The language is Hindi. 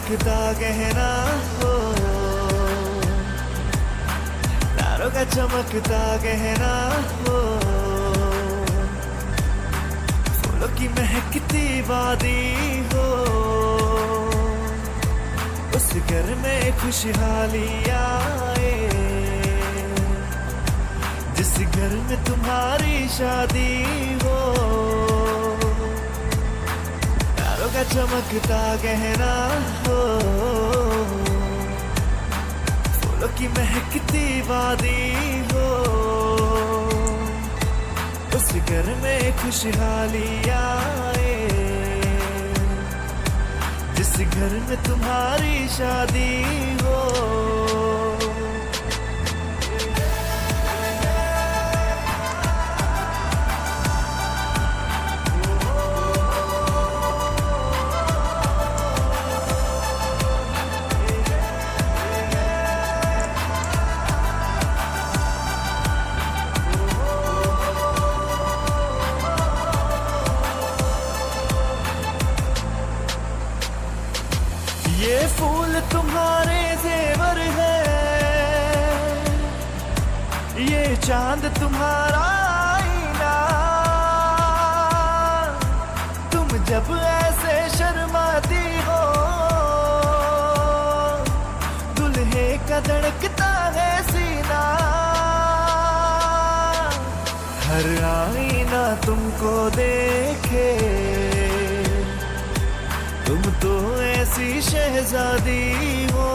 चमकता गहना हो, तारों का चमकता गहना हो, फूलों की महकती वादी हो, उस घर में खुशहाली आए, जिस घर में तुम्हारी शादी हो। तारों का चमकता गहना हो, फूलों की महकती वादी हो, उस घर में खुशहाली आए, जिस घर में तुम्हारी शादी हो। ये फूल तुम्हारे जेवर है, ये चांद तुम्हारा आईना, तुम जब ऐसे शर्माती हो, दुल्हे का धड़कता है सीना, हर आईना तुमको देखे, तुम तो ऐसी शहजादी हो।